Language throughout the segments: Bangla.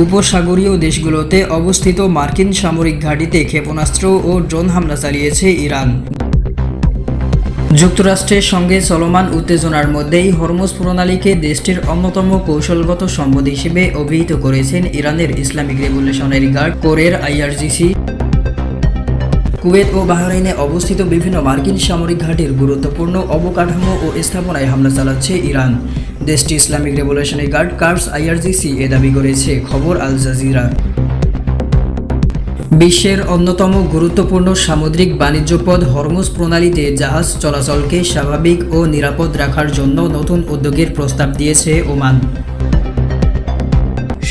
উপসাগরীয় দেশগুলোতে অবস্থিত মার্কিন সামরিক ঘাঁটিতে ক্ষেপণাস্ত্র ও ড্রোন হামলা চালিয়েছে ইরান। যুক্তরাষ্ট্রের সঙ্গে চলমান উত্তেজনার মধ্যেই হরমুজ প্রণালীকে দেশটির অন্যতম কৌশলগত সম্পদ হিসেবে অভিহিত করেছেন ইরানের ইসলামিক রেভলিউশনারি গার্ড কোরের আইআরজিসি। কুয়েত ও বাহরাইনে অবস্থিত বিভিন্ন মার্কিন সামরিক ঘাঁটির গুরুত্বপূর্ণ অবকাঠামো ও স্থাপনায় হামলা চালাচ্ছে ইরান। দেশটি Islamic Revolutionary Guard Corps IRGC এ দাবি করেছে খবর আল জাজিরা। বিশ্বের অন্যতম গুরুত্বপূর্ণ সামুদ্রিক বাণিজ্য পথ হরমুজ প্রণালীতে জাহাজ চলাচলকে স্বাভাবিক ও নিরাপদ রাখার জন্য নতুন উদ্যোগের প্রস্তাব দিয়েছে ওমান।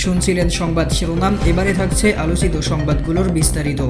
শুনছিলেন সংবাদ শিরোনাম, এবারে থাকছে আলোচিত সংবাদগুলোর বিস্তারিত।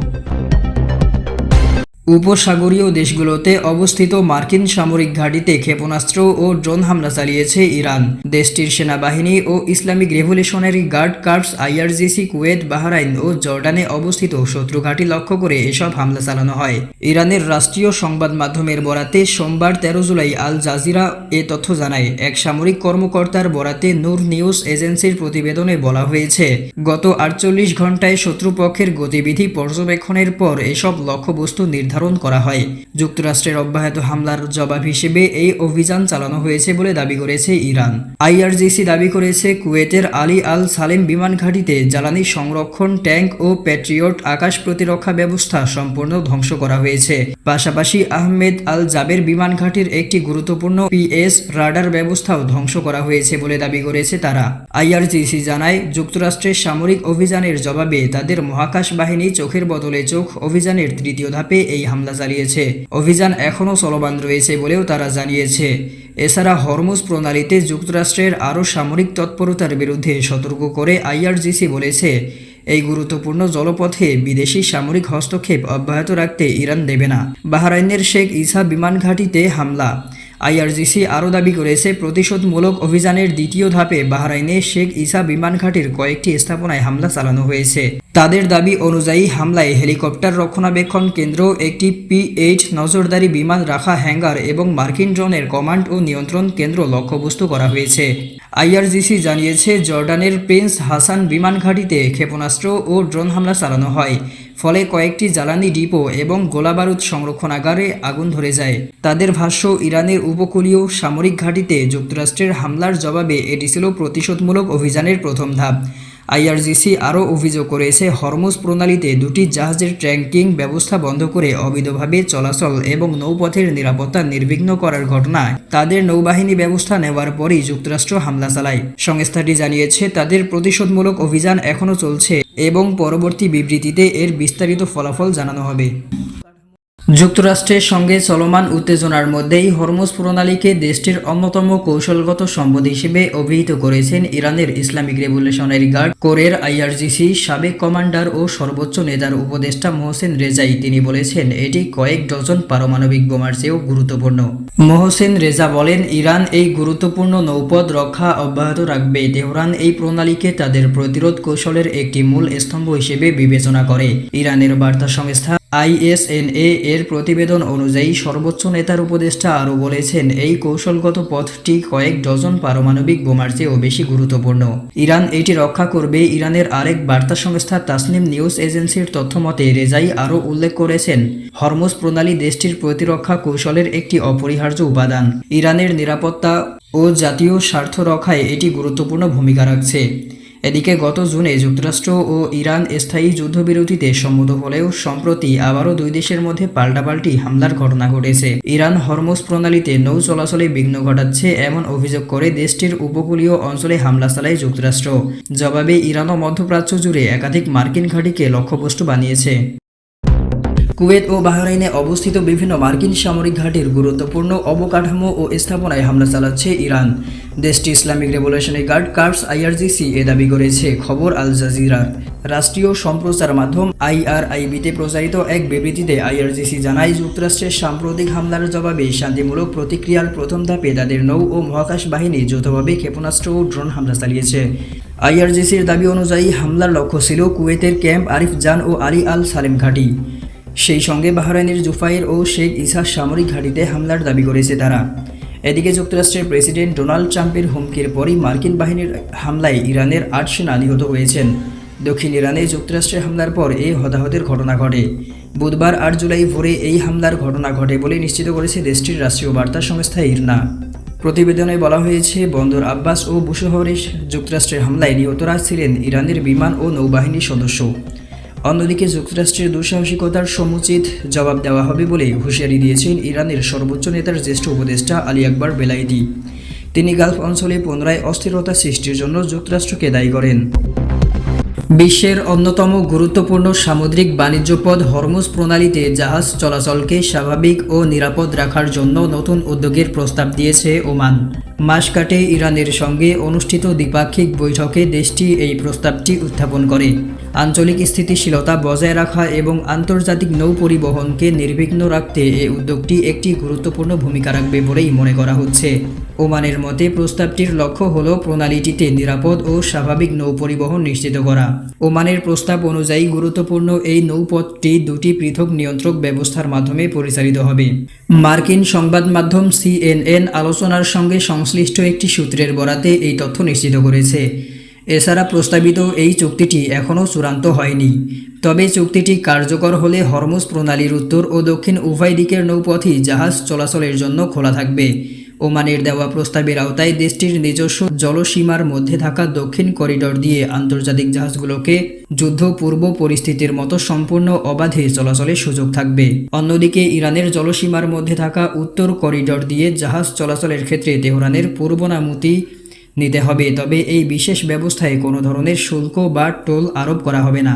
উপসাগরীয় দেশগুলোতে অবস্থিত মার্কিন সামরিক ঘাঁটিতে ক্ষেপণাস্ত্র ও ড্রোন হামলা চালিয়েছে ইরান। দেশটির সেনাবাহিনী ও Islamic Revolutionary Guard Corps IRGC Kuwait, Bahrain ও জর্ডানে অবস্থিত শত্রু ঘাঁটি লক্ষ্য করে এসব হামলা চালানো হয়। ইরানের রাষ্ট্রীয় সংবাদ মাধ্যমের বরাতে সোমবার 13 জুলাই আল জাজিরা এ তথ্য জানায়। এক সামরিক কর্মকর্তার বরাতে নূর নিউজ এজেন্সির প্রতিবেদনে বলা হয়েছে, গত 48 ঘণ্টায় শত্রুপক্ষের গতিবিধি পর্যবেক্ষণের পর এসব লক্ষ্যবস্তু নির্ধারণ করা হয়। যুক্তরাষ্ট্রের অব্যাহত হামলার জবাব হিসেবে এই অভিযান চালানো হয়েছে বলে দাবি করেছে ইরান। আইআরজিসি দাবি করেছে, কুয়েতের আলী আল সালেম বিমান ঘাঁটিতে জ্বালানি সংরক্ষণ ট্যাঙ্ক ও প্যাট্রিয়ট আকাশ প্রতিরক্ষা ব্যবস্থা সম্পূর্ণ ধ্বংস করা হয়েছে। পাশাপাশি আহমেদ আল জাবের বিমান ঘাঁটির একটি গুরুত্বপূর্ণ পিএস রাডার ব্যবস্থাও ধ্বংস করা হয়েছে বলে দাবি করেছে তারা। আইআরজিসি জানায়, যুক্তরাষ্ট্রের সামরিক অভিযানের জবাবে তাদের মহাকাশ বাহিনী চোখের বদলে চোখ অভিযানের তৃতীয় ধাপে এই হামলা চালিয়েছে। অভিযান এখনও চলমান রয়েছে বলেও তারা জানিয়েছে। এছাড়া হরমুজ প্রণালীতে যুক্তরাষ্ট্রের আরও সামরিক তৎপরতার বিরুদ্ধে সতর্ক করে আইআরজিসি বলেছে, এই গুরুত্বপূর্ণ জলপথে বিদেশি সামরিক হস্তক্ষেপ অব্যাহত রাখতে ইরান দেবে না। বাহরাইনের শেখ ইসা বিমান ঘাঁটিতে হামলা। আইআরজিসি আরও দাবি করেছে, প্রতিশোধমূলক অভিযানের দ্বিতীয় ধাপে বাহরাইনে শেখ ইসা বিমান ঘাঁটির কয়েকটি স্থাপনায় হামলা চালানো হয়েছে। তাদের দাবি অনুযায়ী হামলায় হেলিকপ্টার রক্ষণাবেক্ষণ কেন্দ্র, একটি P-8 নজরদারি বিমান রাখা হ্যাঙ্গার এবং মার্কিন ড্রোনের কমান্ড ও নিয়ন্ত্রণ কেন্দ্র লক্ষ্যবস্তু করা হয়েছে। আইআরজিসি জানিয়েছে, জর্ডানের প্রিন্স হাসান বিমান ঘাঁটিতে ক্ষেপণাস্ত্র ও ড্রোন হামলা চালানো হয়। ফলে কয়েকটি জ্বালানি ডিপো এবং গোলাবারুদ সংরক্ষণাগারে আগুন ধরে যায়। তাদের ভাষ্য, ইরানের উপকূলীয় সামরিক ঘাঁটিতে যুক্তরাষ্ট্রের হামলার জবাবে এটি ছিল প্রতিশোধমূলক অভিযানের প্রথম ধাপ। আইআরজিসি আরও অভিযোগ করেছে, হরমুজ প্রণালীতে দুটি জাহাজের ট্র্যাকিং ব্যবস্থা বন্ধ করে অবৈধভাবে চলাচল এবং নৌপথের নিরাপত্তা নির্বিঘ্ন করার ঘটনায় তাদের নৌবাহিনী ব্যবস্থা নেওয়ার পরই যুক্তরাষ্ট্র হামলা চালায়। সংস্থাটি জানিয়েছে, তাদের প্রতিশোধমূলক অভিযান এখনও চলছে এবং পরবর্তী বিবৃতিতে এর বিস্তারিত ফলাফল জানানো হবে। যুক্তরাষ্ট্রের সঙ্গে চলমান উত্তেজনার মধ্যেই হরমুজ প্রণালীকে দেশটির অন্যতম কৌশলগত সম্পদ হিসেবে অভিহিত করেছেন ইরানের ইসলামিক রেভলিউশনারি গার্ড কোরের আইআরজিসি সাবেক কমান্ডার ও সর্বোচ্চ নেতার উপদেষ্টা মোহসেন রেজাই। তিনি বলেছেন, এটি কয়েক ডজন পারমাণবিক বোমার চেয়েও গুরুত্বপূর্ণ। মোহসেন রেজা বলেন, ইরান এই গুরুত্বপূর্ণ নৌপথ রক্ষা অব্যাহত রাখবে। তেহরান এই প্রণালীকে তাদের প্রতিরোধ কৌশলের একটি মূল স্তম্ভ হিসেবে বিবেচনা করে। ইরানের বার্তা সংস্থা ISNA এর প্রতিবেদন অনুযায়ী সর্বোচ্চ নেতার উপদেষ্টা আরও বলেছেন, এই কৌশলগত পথটি কয়েক ডজন পারমাণবিক বোমার চেয়েও বেশি গুরুত্বপূর্ণ। ইরান এটি রক্ষা করবে। ইরানের আরেক বার্তা সংস্থা তাসনিম নিউজ এজেন্সির তথ্যমতে রেজাই আরও উল্লেখ করেছেন, হরমুজ প্রণালী দেশটির প্রতিরক্ষা কৌশলের একটি অপরিহার্য উপাদান। ইরানের নিরাপত্তা ও জাতীয় স্বার্থ রক্ষায় এটি গুরুত্বপূর্ণ ভূমিকা রাখছে। এদিকে গত জুনে যুক্তরাষ্ট্র ও ইরান স্থায়ী যুদ্ধবিরতিতে সম্মত হলেও সম্প্রতি আবারও দুই দেশের মধ্যে পাল্টাপাল্টি হামলার ঘটনা ঘটেছে। ইরান হরমুজ প্রণালীতে নৌ চলাচলে বিঘ্ন ঘটাচ্ছে এমন অভিযোগ করে দেশটির উপকূলীয় অঞ্চলে হামলা চালায় যুক্তরাষ্ট্র। জবাবে ইরানও মধ্যপ্রাচ্য জুড়ে একাধিক মার্কিন ঘাঁটিকে লক্ষ্যবস্তু বানিয়েছে। কুয়েত ও বাহরাইনে অবস্থিত বিভিন্ন মার্কিন সামরিক ঘাঁটির গুরুত্বপূর্ণ অবকাঠামো ও স্থাপনায় হামলা চালাচ্ছে ইরান। দেশটি Islamic Revolutionary Guard Corps IRGC এ দাবি করেছে খবর আল জাজিরার। রাষ্ট্রীয় সম্প্রচার মাধ্যম IRIB-তে প্রচারিত এক বিবৃতিতে আইআরজিসি জানায়, যুক্তরাষ্ট্রের সাম্প্রতিক হামলার জবাবে শান্তিমূলক প্রতিক্রিয়ার প্রথম ধাপে তাদের নৌ ও মহাকাশ বাহিনী যৌথভাবে ক্ষেপণাস্ত্র ও ড্রোন হামলা চালিয়েছে। আইআরজিসির দাবি অনুযায়ী হামলার লক্ষ্য ছিল কুয়েতের ক্যাম্প আরিফ জান ও আলী আল সালেম ঘাঁটি। সেই সঙ্গে বাহরাইনের জুফাইর ও শেখ ইসা সামরিক ঘাঁটিতে হামলার দাবি করেছে তারা। এদিকে যুক্তরাষ্ট্রের প্রেসিডেন্ট ডোনাল্ড ট্রাম্পের হুমকির পরই মার্কিন বাহিনীর হামলায় ইরানের ৮ সেনা নিহত হয়েছেন। দক্ষিণ ইরানে যুক্তরাষ্ট্রের হামলার পর এই হতাহতের ঘটনা ঘটে। বুধবার ৮ জুলাই ভোরে এই হামলার ঘটনা ঘটে বলে নিশ্চিত করেছে দেশটির রাষ্ট্রীয় বার্তা সংস্থা ইরনা। প্রতিবেদনে বলা হয়েছে, বন্দর আব্বাস ও বুশহরে যুক্তরাষ্ট্রের হামলায় নিহতরা ছিলেন ইরানের বিমান ও নৌবাহিনীর সদস্য। অন্যদিকে যুক্তরাষ্ট্রের দুঃসাহসিকতার সমুচিত জবাব দেওয়া হবে বলে হুঁশিয়ারি দিয়েছেন ইরানের সর্বোচ্চ নেতার জ্যেষ্ঠ উপদেষ্টা আলী আকবর বেলায়েতি। তিনি গালফ অঞ্চলে পুনরায় অস্থিরতা সৃষ্টির জন্য যুক্তরাষ্ট্রকে দায়ী করেন। বিশ্বের অন্যতম গুরুত্বপূর্ণ সামুদ্রিক বাণিজ্য পথ হরমুজ প্রণালীতে জাহাজ চলাচলকে স্বাভাবিক ও নিরাপদ রাখার জন্য নতুন উদ্যোগের প্রস্তাব দিয়েছে ওমান। মাসকাটে ইরানের সঙ্গে অনুষ্ঠিত দ্বিপাক্ষিক বৈঠকে দেশটি এই প্রস্তাবটি উত্থাপন করে। আঞ্চলিক স্থিতিশীলতা বজায় রাখা এবং আন্তর্জাতিক নৌ পরিবহনকে নির্বিঘ্ন রাখতে এই উদ্যোগটি একটি গুরুত্বপূর্ণ ভূমিকা রাখবে বলেই মনে করা হচ্ছে। ওমানের মতে প্রস্তাবটির লক্ষ্য হল প্রণালীটিতে নিরাপদ ও স্বাভাবিক নৌ পরিবহন নিশ্চিত করা। ওমানের প্রস্তাব অনুযায়ী গুরুত্বপূর্ণ এই নৌপথটি দুটি পৃথক নিয়ন্ত্রক ব্যবস্থার মাধ্যমে পরিচালিত হবে। মার্কিন সংবাদ মাধ্যম CNN আলোচনার সঙ্গে সংশ্লিষ্ট একটি সূত্রের বরাতে এই তথ্য নিশ্চিত করেছে। এছাড়া প্রস্তাবিত এই চুক্তিটি এখনও চূড়ান্ত হয়নি। তবে চুক্তিটি কার্যকর হলে হরমুজ প্রণালীর উত্তর ও দক্ষিণ উভয় দিকের নৌপথই জাহাজ চলাচলের জন্য খোলা থাকবে। ওমানের দেওয়া প্রস্তাবের আওতায় দেশটির নিজস্ব জলসীমার মধ্যে থাকা দক্ষিণ করিডর দিয়ে আন্তর্জাতিক জাহাজগুলোকে যুদ্ধপূর্ব পরিস্থিতির মতো সম্পূর্ণ অবাধে চলাচলের সুযোগ থাকবে। অন্যদিকে ইরানের জলসীমার মধ্যে থাকা উত্তর করিডর দিয়ে জাহাজ চলাচলের ক্ষেত্রে তেহরানের পূর্বানুমতি নিতে হবে। তবে এই বিশেষ ব্যবস্থায় কোনো ধরনের শুল্ক বা টোল আরোপ করা হবে না।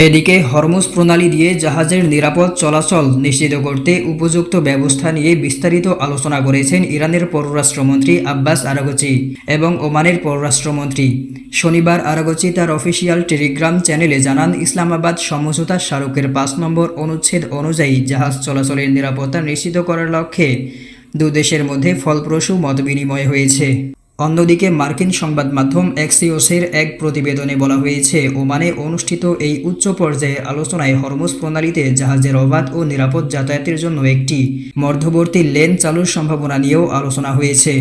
এদিকে হরমুজ প্রণালী দিয়ে জাহাজের নিরাপদ চলাচল নিশ্চিত করতে উপযুক্ত ব্যবস্থা নিয়ে বিস্তারিত আলোচনা করেছেন ইরানের পররাষ্ট্রমন্ত্রী আব্বাস আরাগচি এবং ওমানের পররাষ্ট্রমন্ত্রী। শনিবার আরাগচি তার অফিসিয়াল টেলিগ্রাম চ্যানেলে জানান, ইসলামাবাদ সমঝোতা স্মারকের ৫ নম্বর অনুচ্ছেদ অনুযায়ী জাহাজ চলাচলের নিরাপত্তা নিশ্চিত করার লক্ষ্যে দুদেশের মধ্যে ফলপ্রসূ মতবিনিময় হয়েছে। অন্যদিকে মার্কিন সংবাদ মাধ্যম অ্যাক্সিওসের এক প্রতিবেদনে বলা হয়েছে, ওমানে অনুষ্ঠিত এই উচ্চ পর্যায়ের আলোচনায় হরমুজ প্রণালীতে জাহাজের অবাধ ও নিরাপদ যাতায়াতের জন্য একটি মধ্যবর্তী লেন চালুর সম্ভাবনা নিয়েও আলোচনা হয়েছে।